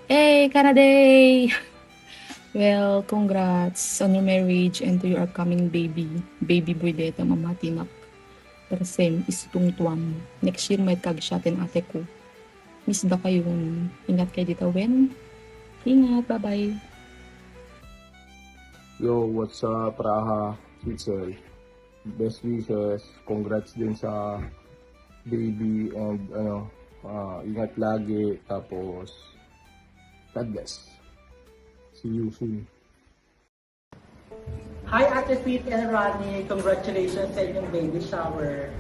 Hey, Kanaday! Well, congrats on your marriage and to your upcoming baby. Baby boy dito, mamatinak. Persem, isutong tuwam. Next year, may kag-shotin ate ko. Miss da kayo. Ingat kayo dito, Wen. Ingat, bye-bye. Yo, what's up, Raha, Switzel? Best wishes, congrats din sa baby and ingat lagi. Tapos, God bless. See you soon. Hi Ate Fit and Ronnie, congratulations sa inyong baby shower.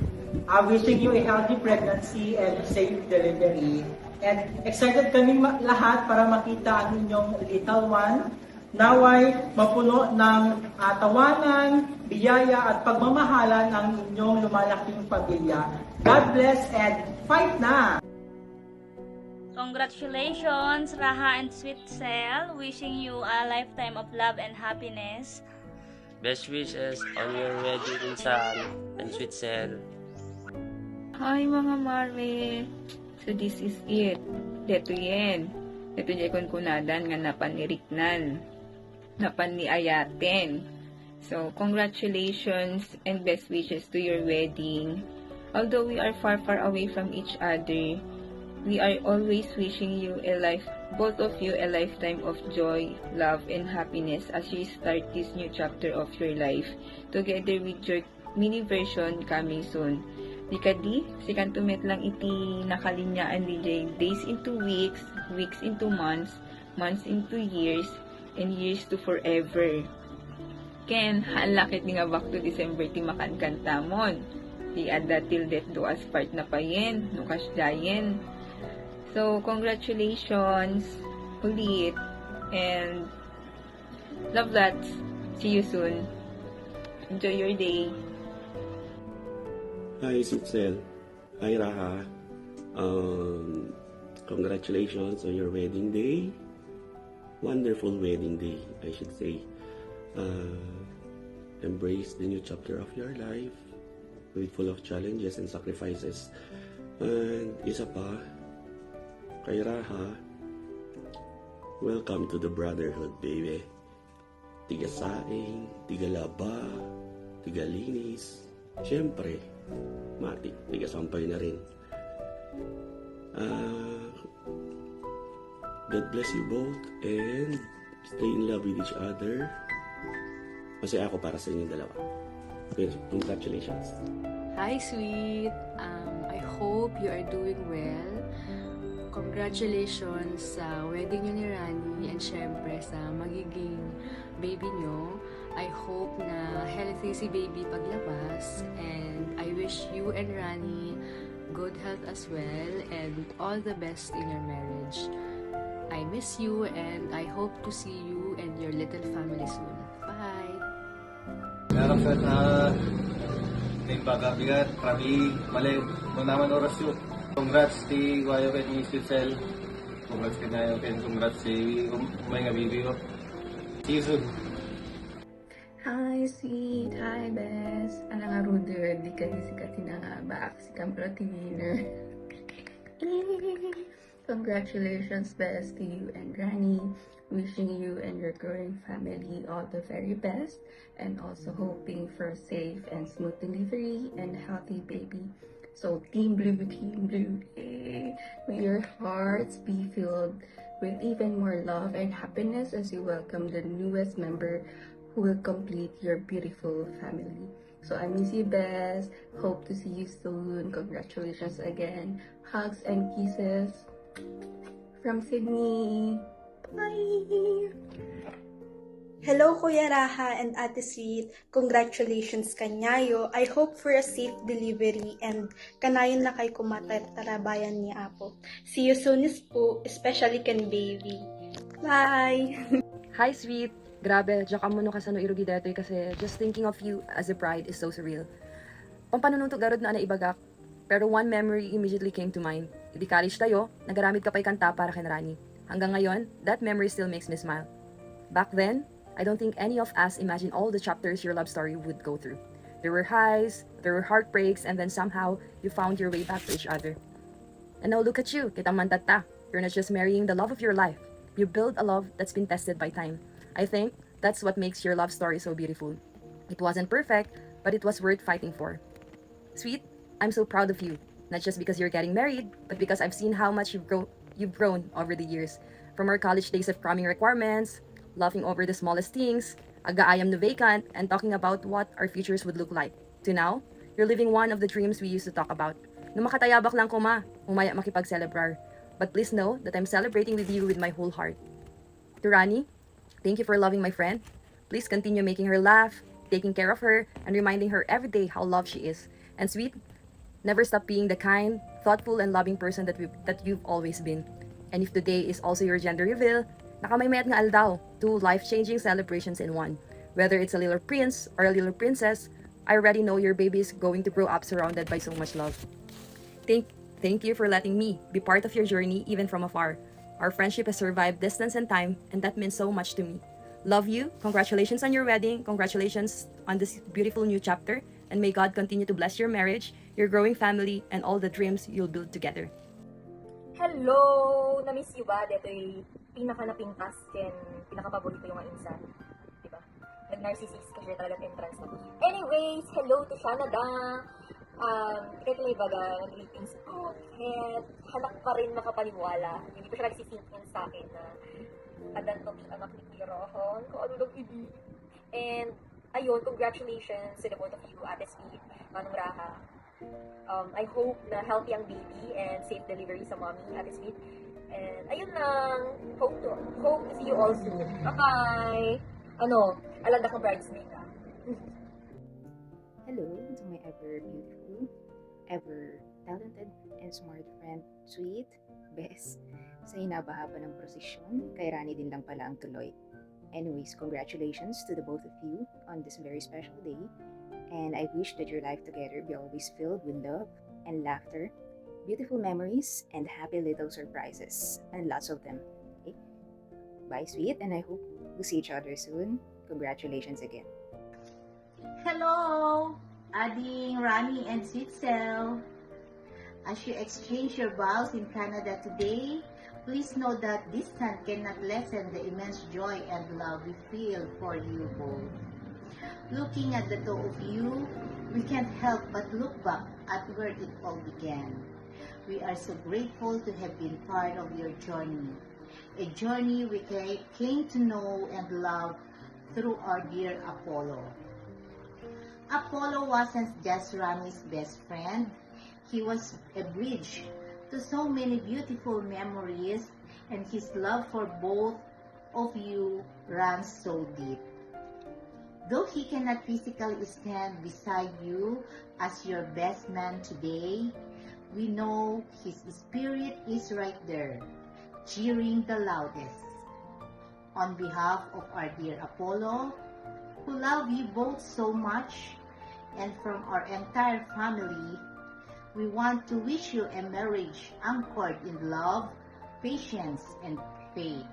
Wishing you a healthy pregnancy and safe delivery. And excited kaming lahat para makita ang inyong little one. Naway mapuno ng tawanan, biyaya at pagmamahalan ng inyong lumalaking pamilya. God bless and fight na! Congratulations, Raha and Sweet Cell. Wishing you a lifetime of love and happiness. Best wishes on your wedding, San and Sweet Cell. Hi mga Mare! So this is it. Deto yan. Deto niya kunkunadan nga napaniriknan. Napaniayaten. So congratulations and best wishes to your wedding. Although we are far away from each other, we are always wishing you both of you a lifetime of joy, love, and happiness as you start this new chapter of your life together with your mini version coming soon. Di si kantumet lang iti nakalinyaan DJ, days into weeks, weeks into months, months into years, and years to forever. Ken, halakit ni nga back to December ti makan kantamon. Di adda till death do us part na payen, nukas dayen. So, congratulations ulit and love that. See you soon. Enjoy your day. Hi, Sitzel. Hi, Raha. Congratulations on your wedding day. Wonderful wedding day, I should say. Embrace the new chapter of your life with full of challenges and sacrifices. And isa pa, kay Raha, welcome to the brotherhood, baby. Tiga saing, tiga laba, tiga linis. Siyempre, mati, tiga sampay na rin. God bless you both and stay in love with each other. Masaya ako para sa inyong dalawa. Congratulations. Hi, sweet. I hope you are doing well. Congratulations sa wedding niyo ni Rani and syempre sa magiging baby niyo. I hope na healthy si baby paglabas and I wish you and Rani good health as well and all the best in your marriage. I miss you and I hope to see you and your little family soon. Bye! Meron ka na may bagabigat, kami mali, kung naman oras yun. Congrats ti Wayo Ken ni Sitzel. Congrats ka na yun, Ken. Congrats si umay nga baby ko. See you soon. Hi, sweet. Hi, best. Ano nga, Ruder? Di ka disikatin na nga ba? Si Kamprotina. Congratulations, best, to you and Granny. Wishing you and your growing family all the very best. And also hoping for safe and smooth delivery and healthy baby. So, Team Blue, eh. May your hearts be filled with even more love and happiness as you welcome the newest member who will complete your beautiful family. So I miss you best. Hope to see you soon. Congratulations again. Hugs and kisses from Sydney. Bye! Hello Kuya Raha and Ate Sweet. Congratulations kanyayo. I hope for a safe delivery and kanayon na kay kumatarabayan ni Apo. See you soon po, especially kan baby. Bye! Hi, sweet. Grabe, diyan ka muna kasano irugi detoy kasi just thinking of you as a bride is so surreal. Ang panunong garod na ibagak, pero one memory immediately came to mind. Di college tayo, nagaramit ka pa'y kanta para kay Rani. Hanggang ngayon, that memory still makes me smile. Back then, I don't think any of us imagined all the chapters your love story would go through. There were highs, there were heartbreaks, and then somehow, you found your way back to each other. And now look at you, kitang mantata. You're not just marrying the love of your life. You build a love that's been tested by time. I think that's what makes your love story so beautiful. It wasn't perfect, but it was worth fighting for. Sweet, I'm so proud of you. Not just because you're getting married, but because I've seen how much you've grown over the years. From our college days of cramming requirements, laughing over the smallest things, aga-ayam na vacant, and talking about what our futures would look like. To now, you're living one of the dreams we used to talk about. Nung makatayabak lang ko umaya makipag-celebrar. But please know that I'm celebrating with you with my whole heart. To Rani, thank you for loving my friend. Please continue making her laugh, taking care of her, and reminding her every day how loved she is. And Sweet, never stop being the kind, thoughtful, and loving person that you've always been. And if today is also your gender reveal, nakamay-mayat nga aldaw, 2 life-changing celebrations in one. Whether it's a little prince or a little princess, I already know your baby is going to grow up surrounded by so much love. Thank you for letting me be part of your journey even from afar. Our friendship has survived distance and time, and that means so much to me. Love you. Congratulations on your wedding. Congratulations on this beautiful new chapter. And may God continue to bless your marriage, your growing family, and all the dreams you'll build together. Hello! Na-miss you ba? Dito'y pinaka-napintas ken pinaka-paborito yung mga insan. Diba? Nag-narcissist kasi talagang entrance na. Anyways, hello to Canada! Kahit lang ibaga, nag-greetings ko. Kahit hanak pa rin makapaniwala. Hindi pa siya nagsisink in sa akin na kadan to anak ni Kirohon. Kung ano lang ibig. And, ayun, congratulations to the both of you, Ate Sweet, Manong Raha. I hope na healthy ang baby and safe delivery sa mommy, Ate Sweet. And, ayun lang. Hope to see you all soon. Bye-bye! Alanda ka bridesmaid ka. Hello to my ever beautiful, ever talented, and smart friend, Sweet, Bes. Sa hinabahaba ng prosesyon, kay Rani din lang pala ang tuloy. Anyways, congratulations to the both of you on this very special day, and I wish that your life together be always filled with love and laughter, beautiful memories, and happy little surprises, and lots of them. Okay? Bye, Sweet, and I hope we'll see each other soon. Congratulations again. Hello, Ading, Rani, and Sweet Cell. As you exchange your vows in Canada today, please know that distance cannot lessen the immense joy and love we feel for you both. Looking at the two of you, we can't help but look back at where it all began. We are so grateful to have been part of your journey, a journey we came to know and love through our dear Apollo. Apollo wasn't just Rani's best friend. He was a bridge to so many beautiful memories, and his love for both of you runs so deep. Though he cannot physically stand beside you as your best man today, we know his spirit is right there, cheering the loudest. On behalf of our dear Apollo, who love you both so much, and from our entire family, we want to wish you a marriage anchored in love, patience, and faith.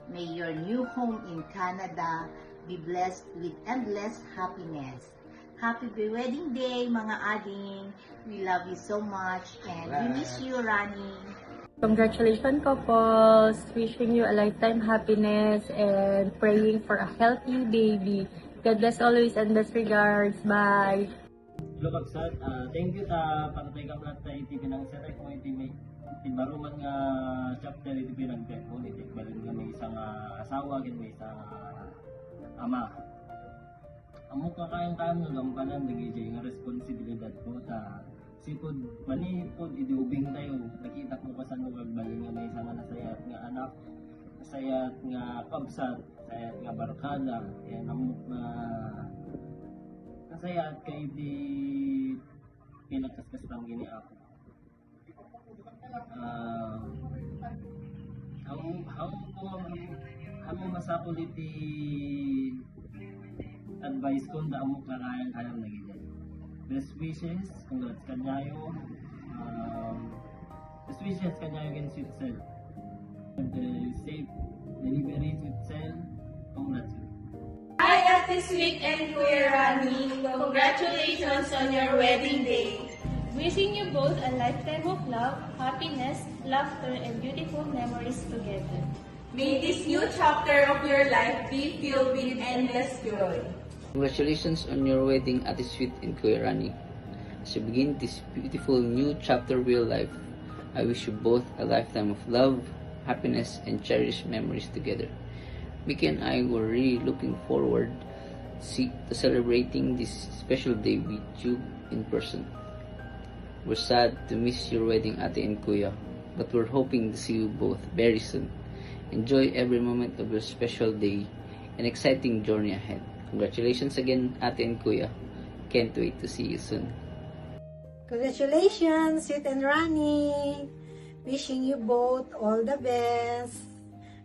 May your new home in Canada be blessed with endless happiness. Happy wedding day, mga ading! We love you so much, and we miss you, Rani. Congratulations, couples! Wishing you a lifetime happiness and praying for a healthy baby. God bless always and best regards. Bye! Hello, Kapsat. Thank you ta pagtay ka pala ta iti pinangseray ko iti may baruman nga chapter iti pinagpet ko iti balin nga may isang asawa ken may isang ama. Amo ka kayang no gampanan dagiti nga responsibilidad ko ta sipod mani pod iti ubing tayo nakita ko pasan mo balin nga may isang nasayat nga anak, nasayat nga kabsat, nasayat nga barkada, yan amok na nasayat kay di pinagkaskastang gini ako. Amo masapol iti advice ko na amo kayang nagiging. Best wishes, congrats kanyayo. Best wishes kanyayo again Sweet Cell. And safe delivery Sweet Cell. Congrats. Hi, Ate Sweet and Kuya Rani. Congratulations on your wedding day. Wishing you both a lifetime of love, happiness, laughter, and beautiful memories together. May this new chapter of your life be filled with endless joy. Congratulations on your wedding, Ate Sweet and Kuya Rani. As you begin this beautiful new chapter of your life, I wish you both a lifetime of love, happiness, and cherished memories together. Mickey and I were really looking forward to celebrating this special day with you in person. We're sad to miss your wedding, Ate and Kuya, but we're hoping to see you both very soon. Enjoy every moment of your special day and exciting journey ahead. Congratulations again, Ate and Kuya. Can't wait to see you soon. Congratulations, Sweet and Rani! Wishing you both all the best.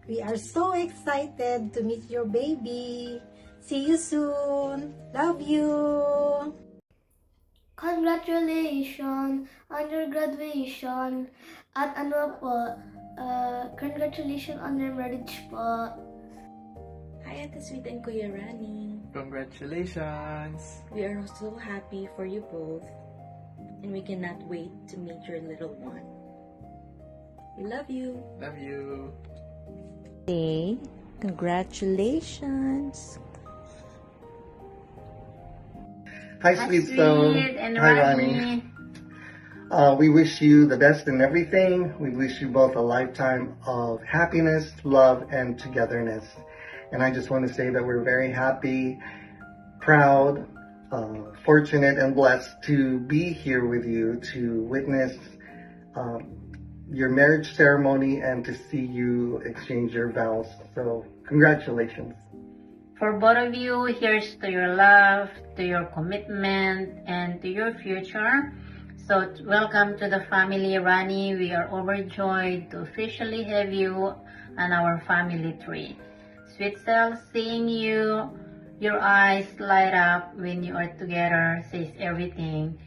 We are so excited to meet your baby. See you soon. Love you. Congratulations on your graduation. At ano po, congratulations on your marriage po. Hi, Ate Sweet and Kuya Rani. Congratulations! We are so happy for you both, and we cannot wait to meet your little one. We love you. Love you. Hey, congratulations. Hi, Sweet Stone. and Hi, Rani. We wish you the best in everything. We wish you both a lifetime of happiness, love, and togetherness. And I just want to say that we're very happy, proud, fortunate, and blessed to be here with you to witness your marriage ceremony and to see you exchange your vows. So, congratulations. For both of you, here's to your love, to your commitment, and to your future. So, welcome to the family, Rani. We are overjoyed to officially have you on our family tree. Sweet Cell, seeing you, your eyes light up when you are together says everything,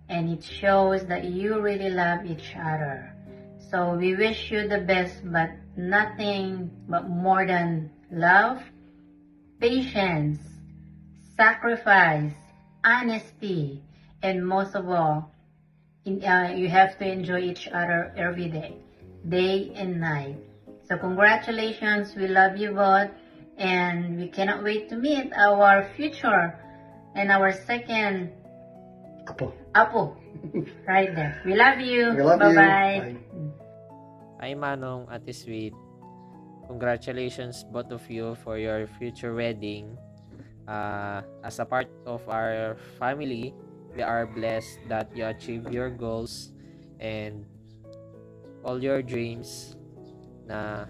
and it shows that you really love each other. So we wish you the best, but nothing but more than love, patience, sacrifice, honesty, and most of all, you have to enjoy each other every day, day and night. So congratulations, we love you both, and we cannot wait to meet our future and our second Apo. Right there. We love you. We love you. Bye-bye. Hi Manong, Ate Sweet. Congratulations both of you for your future wedding. As a part of our family, we are blessed that you achieve your goals and all your dreams, na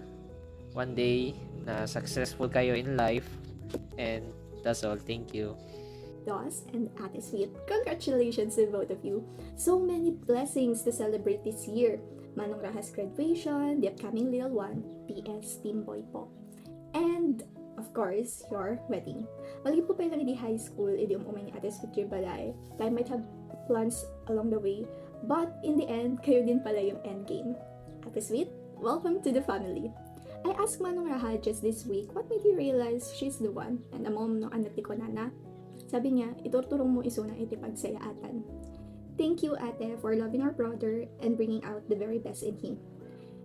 one day na successful kayo in life, and that's all. Thank you. DOS and Ate Sweet, congratulations to both of you. So many blessings to celebrate this year. Manong Raha's graduation, the upcoming little one, PS Team Boy po. And, of course, your wedding. Mali po pa lang di high school, idi umumay ni Ate Sweet your balay. Tayo might have plans along the way, but in the end, kayo din pala yung end game. Ate Sweet, welcome to the family. I asked Manong Raha just this week, what made you realize she's the one? And amom no anak ti ko nana. Sabi niya, iturturong mo iso na iti pagsayaatan. Thank you, Ate, for loving our brother and bringing out the very best in him.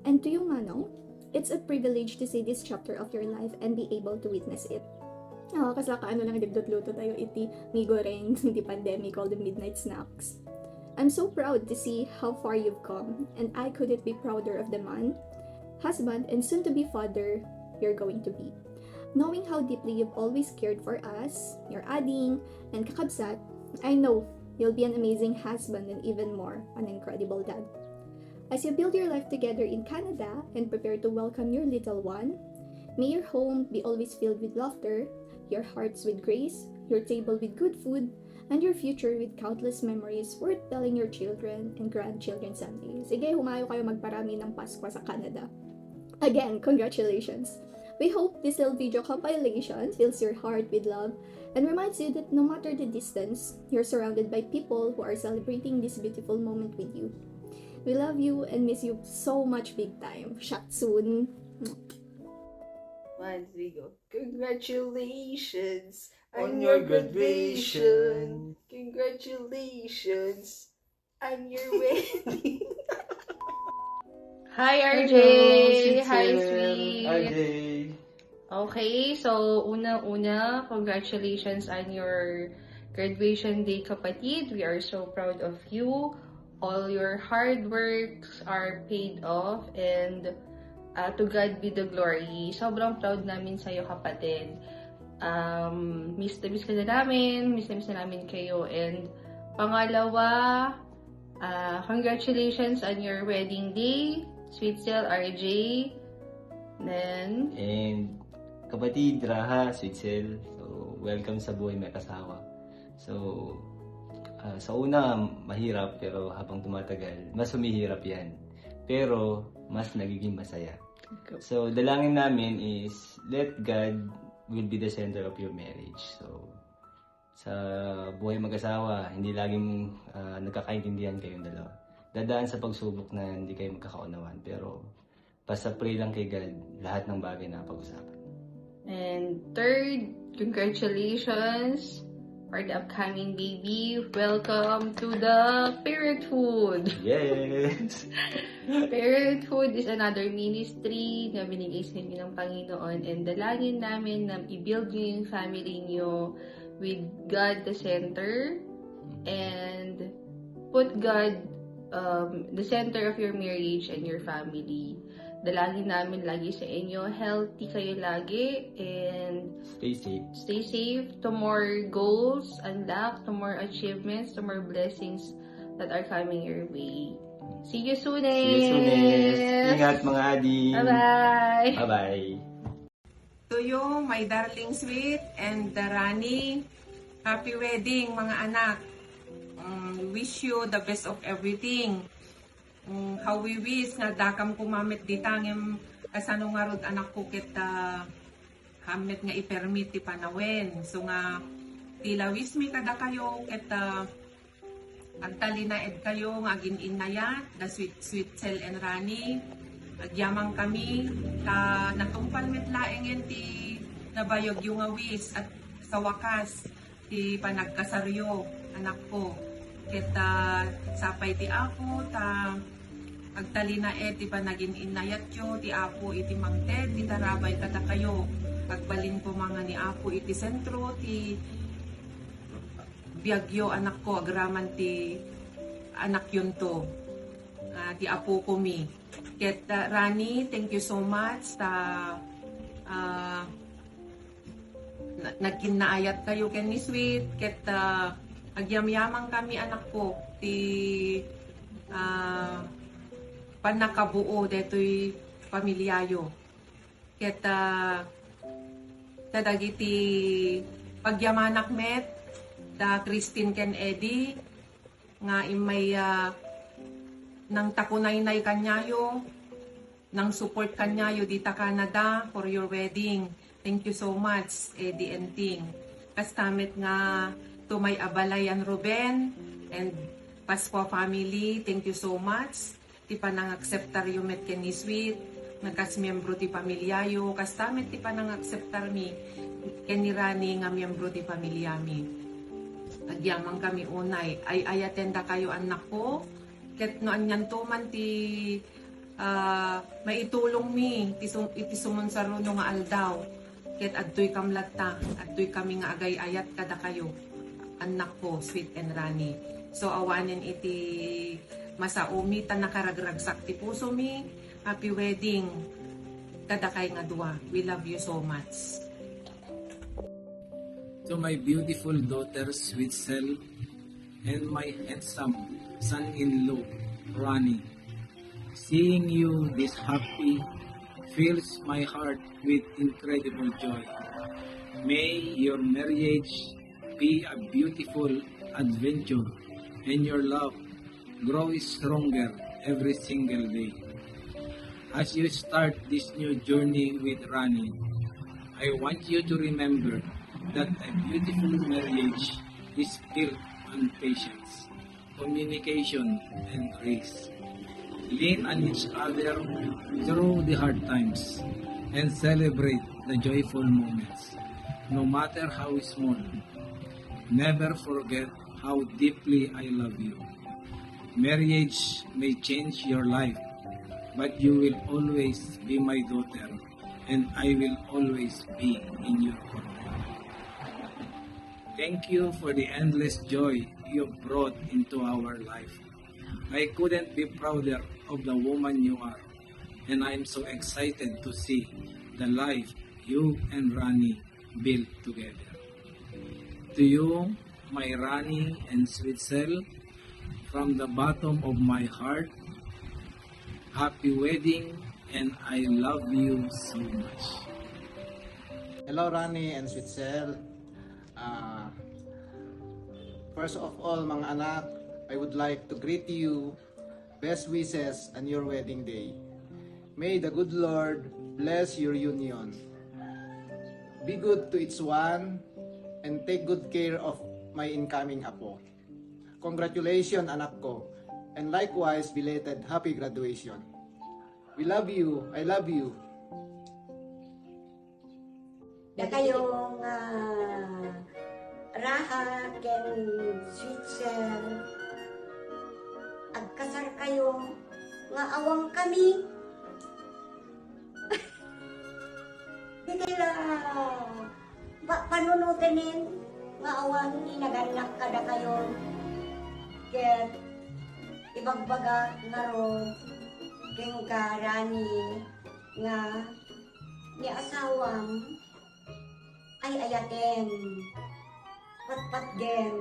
And to you, Manong, it's a privilege to see this chapter of your life and be able to witness it. Kasi ano lang nagdutluto tayo iti mi goreng di pandemic, all the midnight snacks. I'm so proud to see how far you've come, and I couldn't be prouder of the man, husband, and soon-to-be father you're going to be. Knowing how deeply you've always cared for us, your ading, and kakabsat, I know you'll be an amazing husband and even more, an incredible dad. As you build your life together in Canada and prepare to welcome your little one, may your home be always filled with laughter, your hearts with grace, your table with good food, and your future with countless memories worth telling your children and grandchildren someday. Sige, humayo kayo magparami ng Pasko sa Canada. Again, congratulations! We hope this little video compilation fills your heart with love and reminds you that no matter the distance, you're surrounded by people who are celebrating this beautiful moment with you. We love you and miss you so much big time. Shot soon! Once we go, congratulations on your graduation. Congratulations on your wedding. Hi RJ. Hello, Hi Sweet. Sweet. RJ. Okay, so una-una, congratulations on your graduation day, kapatid. We are so proud of you. All your hard works are paid off, and to God be the glory. Sobrang proud namin sa'yo, kapatid. Miss na miss ka na namin, miss na namin kayo. And pangalawa, congratulations on your wedding day, Sweet Cell RJ. Then, And kapatid, Raha, Sweet Cell. So, welcome sa buhay may kasawa. So, sa una, mahirap, pero habang tumatagal, mas humihirap yan. Pero, mas nagiging masaya. So, dalangin namin is, let God will be the center of your marriage. So, sa buhay mag-asawa, hindi laging nagkakaintindihan kayong dalawa. Dadaan sa pagsubok na hindi kayo magkakaunawan. Pero, basta pray lang kay God, lahat ng bagay na pag-usapan. and third, congratulations for the upcoming baby. Welcome to the parenthood. Yes! Parenthood is another ministry na binigay sa inyo ng Panginoon, and dalangin namin na i-build nyo yung family nyo with God the center, and put God the center of your marriage and your family. Dalangin namin lagi sa inyo, healthy kayo lagi, and Stay safe. stay safe to more goals unlocked, to more achievements, to more blessings that are coming your way. See you soon. See you soon. Ingat mga adi. Bye-bye. Bye-bye. To you, my darling sweet and Rani, happy wedding mga anak. Wish you the best of everything. How we wish nga dakam kumamit di tangem kasano nga rod anak ko ket hammet nga i-permit ti panawen. So nga tila wish mi kada kayo ket agtalinaed kayo nga agin inaya the sweet Cell and Rani. Agyamang kami ta natumpal met laeng ti nabayog yung nga wish at sa wakas ti panagkasaryo anak ko. Ket sapay ti ako ta agtalina ti panagin inayat yo ti apo iti mangted ti tarabay kada kayo pagbalin ko mga ni apo iti sentro ti Biagyo anak ko agraman ti anak yun to ti apo ko mi. Ket Rani, thank you so much ta nagkinaayat kayo ken ni Sweet. Ket agyamyamang kami anak ko ti panakabuo detoy pamilyayo. Ket tadagiti pagyamanak met da Christine ken Eddie nga imay nang takunay-nay kanyayo nang support kanyayo dita Canada for your wedding. Thank you so much Eddie and Ting. Kastamet nga to my abalayan Ruben and Pasqua family, thank you so much. Ti panang-acceptar yu met ken ni Sweet, nagkas miyembro ti pamilyayo, kastamet ti panang-acceptar mi ken ni Rani nga miyembro ti pamilya mi. Agyamang kami unay, ay ayatenda kayo anak ko, ket no anyan to man ti maitulong mi, iti sumunsaro no nga aldaw, ket adtoy kamlatta, adtoy kami nga agay ayat kada kayo, anak ko, Sweet and Rani. So awanen iti masaumi ta nakaragragsak ti puso mi. Happy wedding kada kay nga duwa. We love you so much. To my beautiful daughter Sweet Cell and my handsome son-in-law Rani, seeing you this happy fills my heart with incredible joy. May your marriage be a beautiful adventure and your love grow stronger every single day. As you start this new journey with Rani, I want you to remember that a beautiful marriage is built on patience, communication, and grace. Lean on each other through the hard times and celebrate the joyful moments, no matter how small. Never forget how deeply I love you. Marriage may change your life, but you will always be my daughter and I will always be in your corner. Thank you for the endless joy you brought into our life. I couldn't be prouder of the woman you are, and I am so excited to see the life you and Rani build together. To you, my Rani and sweet Sel, from the bottom of my heart, happy wedding, and I love you so much. Hello, Rani and sweet Sel. First of all, mga anak, I would like to greet you best wishes on your wedding day. May the good Lord bless your union. Be good to each one and take good care of my incoming apo. Congratulations, anak ko, and likewise belated happy graduation. We love you. I love you. Na kayong Raha ken sweet Sel, agkasar kayo nga awang kami. Di kaya panunutin nga awan inaganak kada kayo. Ket ibagbaga nga ron keng ka Rani nga ni asawam ay ayaten patpat gen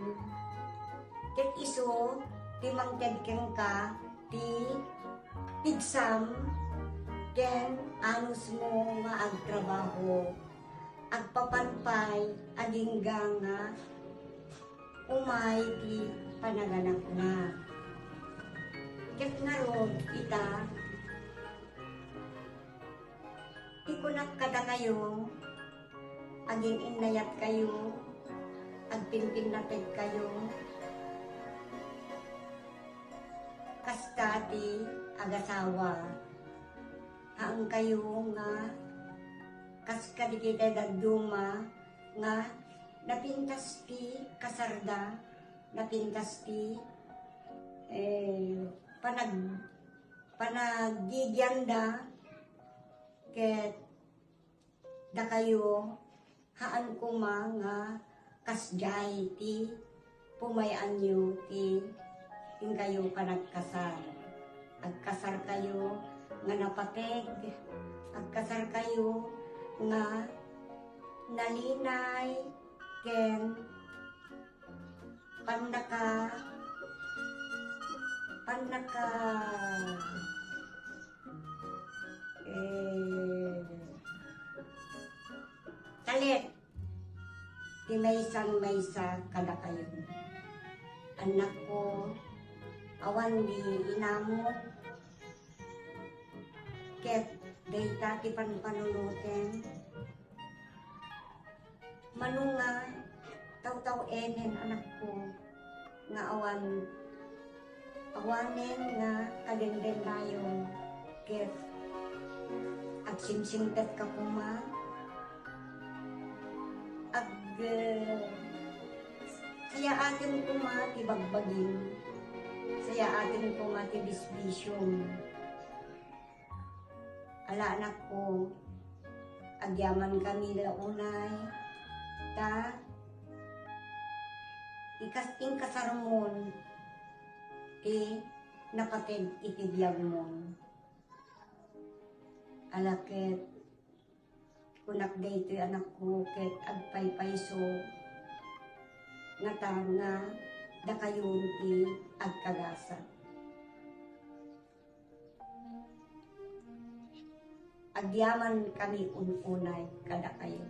ket iso ti mangted keng ka ti pigsam ken anus mo nga agtrabaho agpapanpay agingga nga umay ti panaganak na ket nga ron ita ikunat kada kayo aging inayat kayo agpinpinated kayo kastati agasawa ang kayo nga kaskadikita dagduma nga napintas ti kasarda napintas ti panagigyanda ket da kayo haan kuma nga kasjay ti pumayan nyo ti kayo panagkasar. Agkasar kayo nga napateg, agkasar kayo nga nalinay, ken panaka talit di maysa kada kayo. Anak ko, awan di inamo, ket dayta ti panpanuluten, manunga, taw-taw enen anak ko, nga awanen nga kadenden tayo, ket agsimsimtet ka kuma, saya atin kumati bagbagin, saya atin kumati bisbisyong. Ala anak ko, agyaman kami launay, ta ikasting kasarmon, ti napatid itibiyag mo. Alaket, kunak dayto anak ko, ket agpaypayso, nga nga dakayon ti agkagasa. Agyaman kami ununay kada kayo.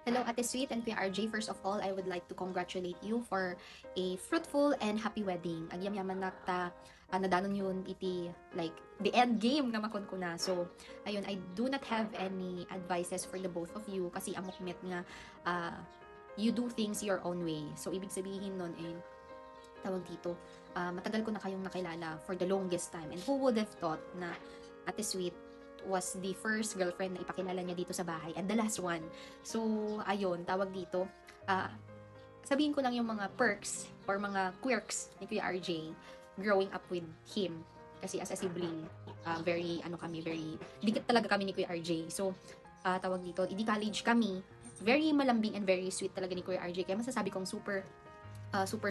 Hello, Ate Sweet and Kuya RJ. First of all, I would like to congratulate you for a fruitful and happy wedding. Agyam-yaman nakta nadanon yun iti like the end game nga makon ko na. So, ayun, I do not have any advices for the both of you kasi amok met nga you do things your own way. So, ibig sabihin nun tawag dito, matagal ko na kayong nakilala for the longest time. And who would have thought na Ate Sweet was the first girlfriend na ipakilala niya dito sa bahay and the last one. So, ayun, tawag dito. Sabihin ko lang yung mga perks or mga quirks ni Kuya RJ growing up with him. Kasi as a sibling, very, very, dikit talaga kami ni Kuya RJ. So, tawag dito, ED College kami, very malambing and very sweet talaga ni Kuya RJ. Kaya masasabi kong super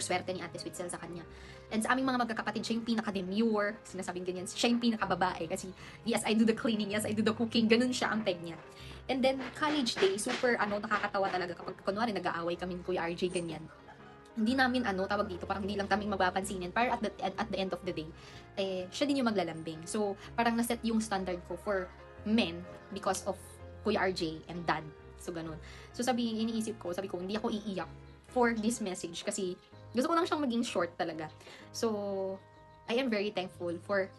swerte ni Ate Sweet Cell sa kanya. And sa aming mga magkakapatid, siya yung pinaka-demure, sinasabing ganyan, siya yung pinaka-babae kasi yes, I do the cleaning, yes, I do the cooking, ganun siya ang peg niya. And then, college day, super, nakakatawa talaga kapag, kunwari, nag-aaway kami ni Kuya RJ, ganyan. Hindi namin, tawag dito, parang hindi lang kaming mapapansinin, pero at the end of the day, siya din yung maglalambing. So, parang naset yung standard ko for men because of Kuya RJ and dad. So, ganun. So, iniisip ko, sabi ko, hindi ako iiyak for this message kasi gusto ko lang siyang maging short talaga. So, I am very thankful for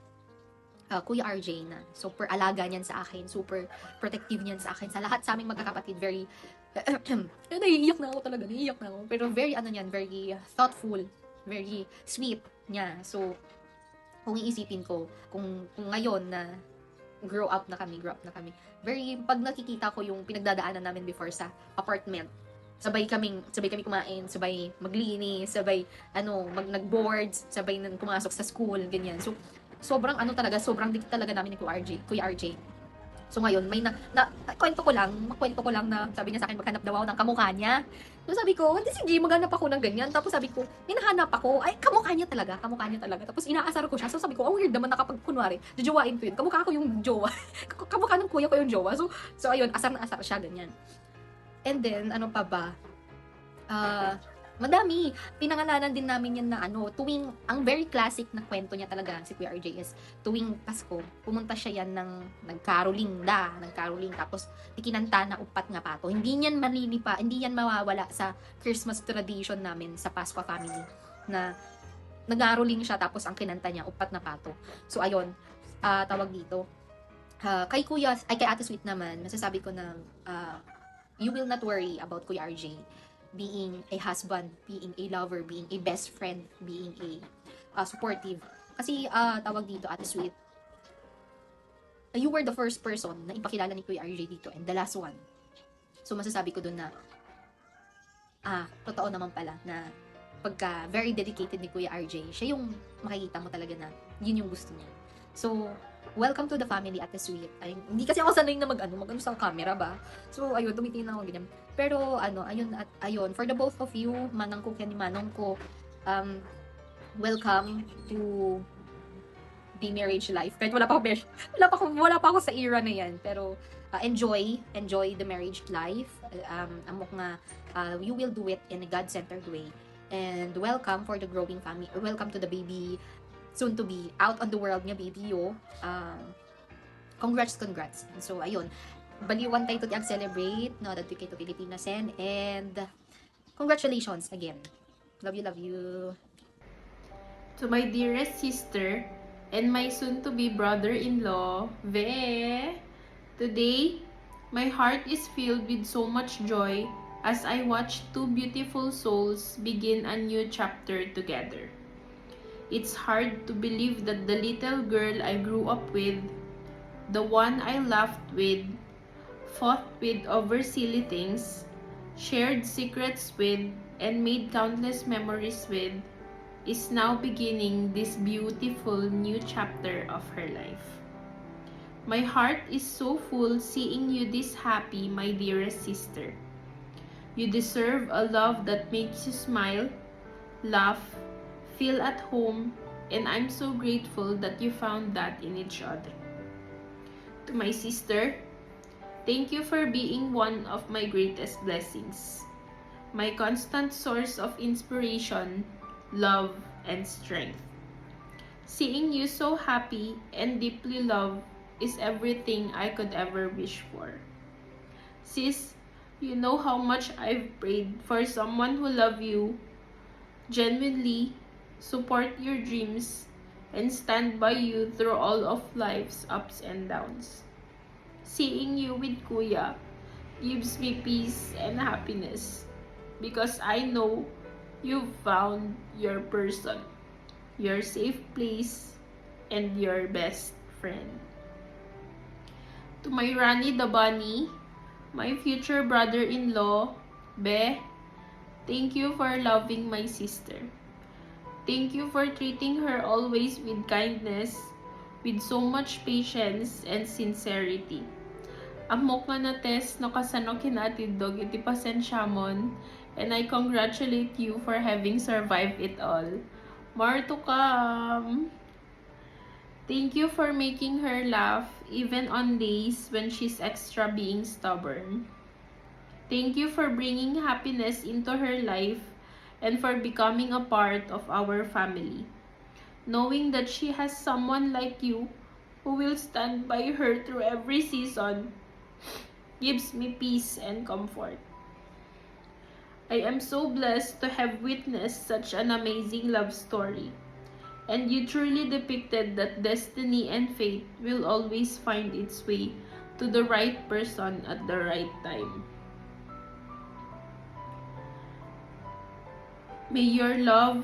Kuya RJ na super alaga niyan sa akin, super protective niyan sa akin. Sa lahat sa aming magkakapatid, very naiiyak na ako talaga, Pero very very thoughtful, very sweet niya. So, kung iisipin ko, kung ngayon na grow up na kami, very, pag nakikita ko yung pinagdadaanan namin before sa apartment, sabay kami kumain, sabay maglinis, sabay nag-boards, sabay pumasok sa school, ganyan. So sobrang sobrang dikit talaga namin ni Kuya RJ. So ngayon may makwento ko lang na sabi niya sa akin maghanap daw ako ng kamukha niya. So sabi ko, hindi sige, maghanap ako ng ganyan. Tapos sabi ko, hinahanap ako, ay kamukha niya talaga. Tapos inaasar ko siya. So sabi ko, weird naman na kapag kunwari, jojowain ko yun. Kamukha ko yung jowa. Kamukha ng kuya ko yung jowa. So ayun, asar na asar siya, ganyan. And then, ano pa ba? Madami. Pinangalanan din namin yan na tuwing, ang very classic na kwento niya talaga, si Kuya RJ is, tuwing Pasko, pumunta siya yan ng nagkaroling, tapos ikinanta na upat nga pato. Hindi yan mawawala sa Christmas tradition namin sa Pasko family, na nagaroling siya, tapos ang kinanta niya, upat na pato. So, ayun, tawag dito. Kay Ate Sweet naman, masasabi ko na, you will not worry about Kuya RJ being a husband, being a lover, being a best friend, being a supportive. Kasi, tawag dito, Ate Sweet, you were the first person na ipakilala ni Kuya RJ dito and the last one. So, masasabi ko dun na, totoo naman pala na pagka very dedicated ni Kuya RJ, siya yung makikita mo talaga na yun yung gusto niya. So, welcome to the family, Ate Sweet. Ay, hindi kasi ako sanay na mag-ano sa camera ba? So, ayun, tumitingin ako ganyan. Pero, ayun, for the both of you, manang ko kaya ni manong ko, welcome to the marriage life. Kahit wala pa ako sa era na yan. Pero, enjoy the marriage life. Amok nga, you will do it in a God-centered way. And welcome for the growing family. Welcome to the baby, soon to be out on the world nga baby yo. Congrats. And so ayun, baliwan tayo to celebrate no that we to Pilipinas and congratulations again. Love you. To my dearest sister and my soon to be brother-in-law, Ve. Today, my heart is filled with so much joy as I watch two beautiful souls begin a new chapter together. It's hard to believe that the little girl I grew up with, the one I laughed with, fought with over silly things, shared secrets with, and made countless memories with, is now beginning this beautiful new chapter of her life. My heart is so full seeing you this happy, my dearest sister. You deserve a love that makes you smile, laugh, feel at home, and I'm so grateful that you found that in each other. To my sister, thank you for being one of my greatest blessings, my constant source of inspiration, love, and strength. Seeing you so happy and deeply loved is everything I could ever wish for. Sis, you know how much I've prayed for someone who loves you genuinely, support your dreams, and stand by you through all of life's ups and downs. Seeing you with Kuya gives me peace and happiness because I know you've found your person, your safe place, and your best friend. To my Rani the Bunny, my future brother-in-law, Be, thank you for loving my sister. Thank you for treating her always with kindness, with so much patience and sincerity. Amok nga na test no kasano kinatid dog iti pasensyamon, and I congratulate you for having survived it all. More to come! Thank you for making her laugh even on days when she's extra being stubborn. Thank you for bringing happiness into her life and for becoming a part of our family. Knowing that she has someone like you who will stand by her through every season gives me peace and comfort. I am so blessed to have witnessed such an amazing love story. And you truly depicted that destiny and fate will always find its way to the right person at the right time. May your love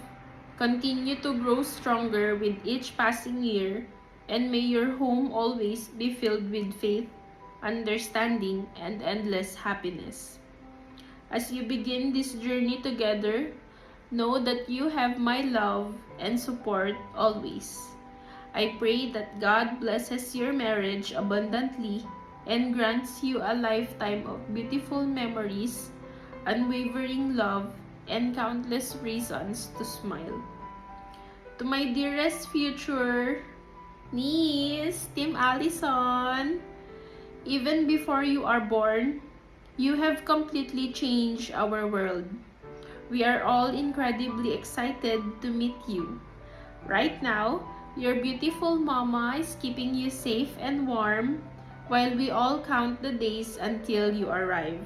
continue to grow stronger with each passing year, and may your home always be filled with faith, understanding, and endless happiness. As you begin this journey together, know that you have my love and support always. I pray that God blesses your marriage abundantly and grants you a lifetime of beautiful memories, unwavering love, and countless reasons to smile. To my dearest future niece, Team Allison, even before you are born, you have completely changed our world. We are all incredibly excited to meet you. Right now, your beautiful mama is keeping you safe and warm while we all count the days until you arrive.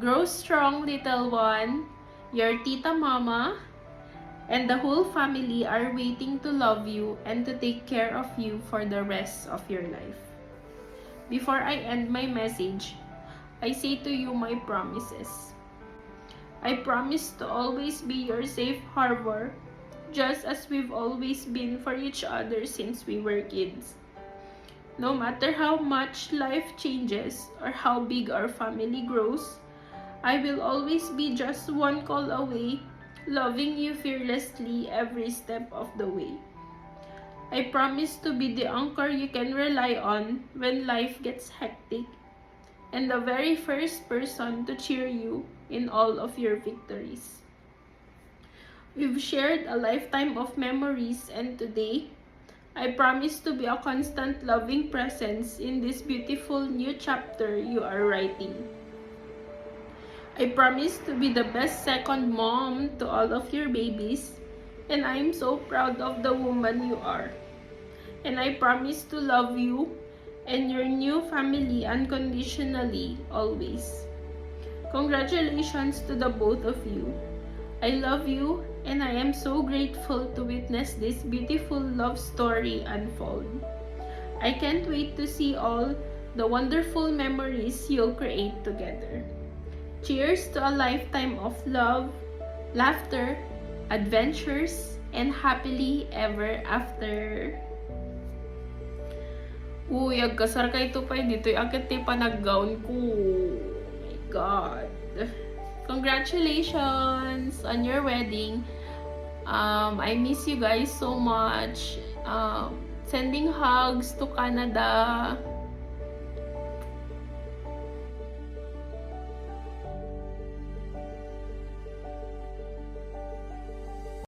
Grow strong, little one. Your tita mama and the whole family are waiting to love you and to take care of you for the rest of your life. Before I end my message, I say to you my promises. I promise to always be your safe harbor, just as we've always been for each other since we were kids. No matter how much life changes or how big our family grows, I will always be just one call away, loving you fearlessly every step of the way. I promise to be the anchor you can rely on when life gets hectic, and the very first person to cheer you in all of your victories. We've shared a lifetime of memories, and today, I promise to be a constant loving presence in this beautiful new chapter you are writing. I promise to be the best second mom to all of your babies, and I'm so proud of the woman you are. And I promise to love you and your new family unconditionally always. Congratulations to the both of you. I love you, and I am so grateful to witness this beautiful love story unfold. I can't wait to see all the wonderful memories you'll create together. Cheers to a lifetime of love, laughter, adventures, and happily ever after. Uy, agkasar kay ito pa dito. Akit pa nag-gown ko. Oh my God. Congratulations on your wedding. I miss you guys so much. Sending hugs to Canada.